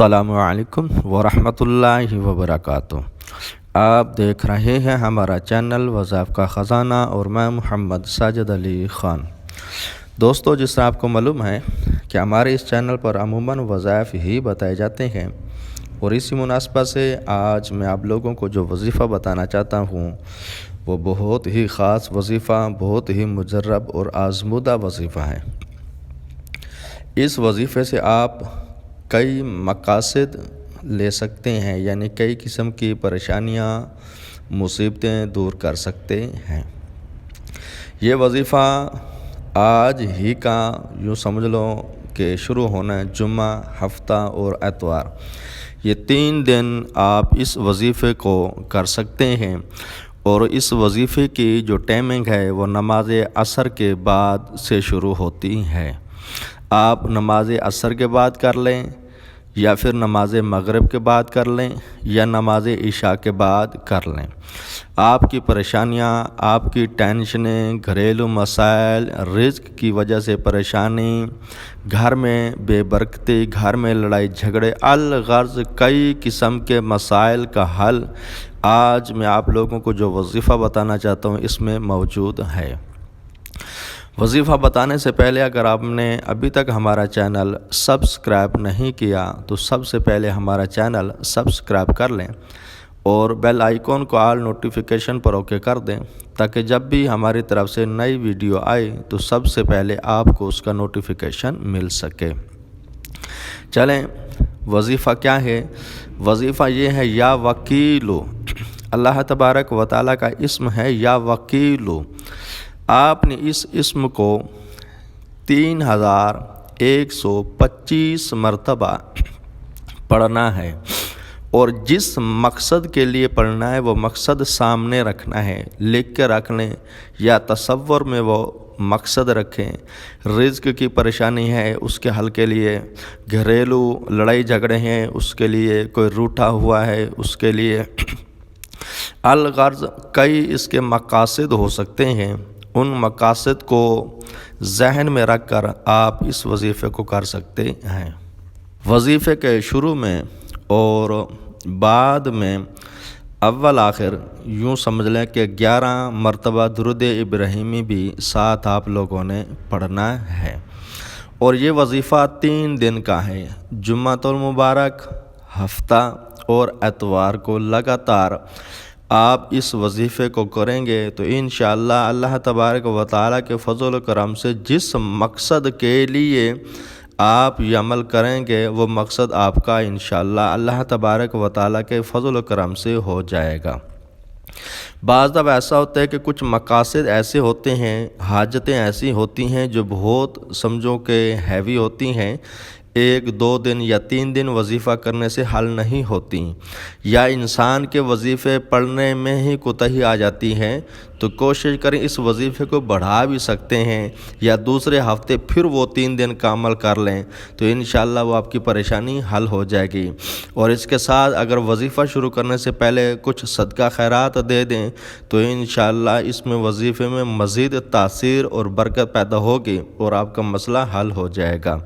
السلام علیکم ورحمۃ اللہ وبرکاتہ۔ آپ دیکھ رہے ہیں ہمارا چینل وظائف کا خزانہ اور میں محمد ساجد علی خان۔ دوستو، جس طرح آپ کو معلوم ہے کہ ہمارے اس چینل پر عموماً وظائف ہی بتائے جاتے ہیں، اور اسی مناسبت سے آج میں آپ لوگوں کو جو وظیفہ بتانا چاہتا ہوں وہ بہت ہی خاص وظیفہ، بہت ہی مجرب اور آزمودہ وظیفہ ہے۔ اس وظیفے سے آپ کئی مقاصد لے سکتے ہیں، یعنی کئی قسم کی پریشانیاں، مصیبتیں دور کر سکتے ہیں۔ یہ وظیفہ آج ہی کا یوں سمجھ لو کہ شروع ہونا ہے۔ جمعہ، ہفتہ اور اتوار، یہ 3 دن آپ اس وظیفے کو کر سکتے ہیں، اور اس وظیفے کی جو ٹائمنگ ہے وہ نماز عصر کے بعد سے شروع ہوتی ہے۔ آپ نماز عصر کے بعد کر لیں، یا پھر نماز مغرب کے بعد کر لیں، یا نماز عشاء کے بعد کر لیں۔ آپ کی پریشانیاں، آپ کی ٹینشنیں، گھریلو مسائل، رزق کی وجہ سے پریشانی، گھر میں بے برکتی، گھر میں لڑائی جھگڑے، الغرض کئی قسم کے مسائل کا حل آج میں آپ لوگوں کو جو وظیفہ بتانا چاہتا ہوں اس میں موجود ہے۔ وظیفہ بتانے سے پہلے اگر آپ نے ابھی تک ہمارا چینل سبسکرائب نہیں کیا تو سب سے پہلے ہمارا چینل سبسکرائب کر لیں، اور بیل آئیکن کو آل نوٹیفیکیشن پر اوکے کر دیں، تاکہ جب بھی ہماری طرف سے نئی ویڈیو آئے تو سب سے پہلے آپ کو اس کا نوٹیفیکیشن مل سکے۔ چلیں، وظیفہ کیا ہے؟ وظیفہ یہ ہے یا وکیلو۔ اللہ تبارک و تعالیٰ کا اسم ہے یا وکیلو۔ آپ نے اس اسم کو 3125 مرتبہ پڑھنا ہے، اور جس مقصد کے لیے پڑھنا ہے وہ مقصد سامنے رکھنا ہے، لکھ کے رکھ لیں یا تصور میں وہ مقصد رکھیں۔ رزق کی پریشانی ہے، اس کے حل کے لیے، گھریلو لڑائی جھگڑے ہیں اس کے لیے، کوئی روٹھا ہوا ہے اس کے لیے، الغرض کئی اس کے مقاصد ہو سکتے ہیں۔ ان مقاصد کو ذہن میں رکھ کر آپ اس وظیفے کو کر سکتے ہیں۔ وظیفے کے شروع میں اور بعد میں اول آخر یوں سمجھ لیں کہ 11 مرتبہ درود ابراہیمی بھی ساتھ آپ لوگوں نے پڑھنا ہے، اور یہ وظیفہ 3 دن کا ہے۔ جمعۃ المبارک، ہفتہ اور اتوار کو لگاتار آپ اس وظیفے کو کریں گے تو انشاءاللہ اللہ تبارک و تعالیٰ کے فضل و کرم سے جس مقصد کے لیے آپ یہ عمل کریں گے وہ مقصد آپ کا انشاءاللہ اللہ تبارک و تعالیٰ کے فضل و کرم سے ہو جائے گا۔ بعض دفعہ ایسا ہوتا ہے کہ کچھ مقاصد ایسے ہوتے ہیں، حاجتیں ایسی ہوتی ہیں جو بہت سمجھو کہ ہیوی ہوتی ہیں، 1 2 دن یا 3 دن وظیفہ کرنے سے حل نہیں ہوتی، یا انسان کے وظیفے پڑھنے میں ہی کوتاہی آ جاتی ہے، تو کوشش کریں اس وظیفے کو بڑھا بھی سکتے ہیں، یا دوسرے ہفتے پھر وہ 3 دن کا عمل کر لیں تو انشاءاللہ وہ آپ کی پریشانی حل ہو جائے گی۔ اور اس کے ساتھ اگر وظیفہ شروع کرنے سے پہلے کچھ صدقہ خیرات دے دیں تو انشاءاللہ اس میں وظیفے میں مزید تاثیر اور برکت پیدا ہوگی اور آپ کا مسئلہ حل ہو جائے گا۔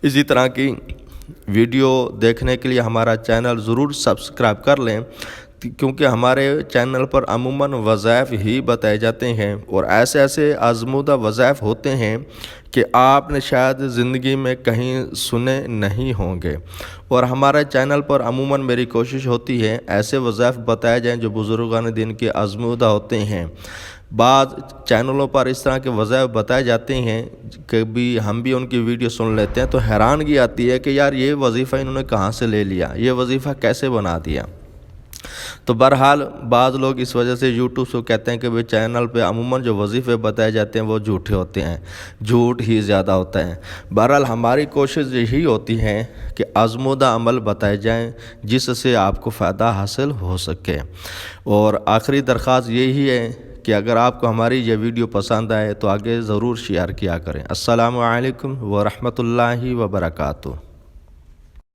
اسی طرح کی ویڈیو دیکھنے کے لیے ہمارا چینل ضرور سبسکرائب کر لیں، کیونکہ ہمارے چینل پر عموماً وظائف ہی بتائے جاتے ہیں، اور ایسے ایسے آزمودہ وظائف ہوتے ہیں کہ آپ نے شاید زندگی میں کہیں سنے نہیں ہوں گے، اور ہمارے چینل پر عموماً میری کوشش ہوتی ہے ایسے وظائف بتائے جائیں جو بزرگان دین کے آزمودہ ہوتے ہیں۔ بعض چینلوں پر اس طرح کے وظائف بتائے جاتے ہیں کہ ہم بھی ان کی ویڈیو سن لیتے ہیں تو حیرانگی آتی ہے کہ یار یہ وظیفہ انہوں نے کہاں سے لے لیا، یہ وظیفہ کیسے بنا دیا۔ تو بہرحال بعض لوگ اس وجہ سے یوٹیوب سے کہتے ہیں کہ وہ چینل پہ عموماً جو وظیفے بتائے جاتے ہیں وہ جھوٹے ہوتے ہیں، جھوٹ ہی زیادہ ہوتا ہے۔ بہرحال ہماری کوشش یہی ہوتی ہے کہ آزمودہ عمل بتائے جائیں جس سے آپ کو فائدہ حاصل ہو سکے، اور آخری درخواست یہی ہے کہ اگر آپ کو ہماری یہ ویڈیو پسند آئے تو آگے ضرور شیئر کیا کریں۔ السلام علیکم ورحمۃ اللہ وبرکاتہ۔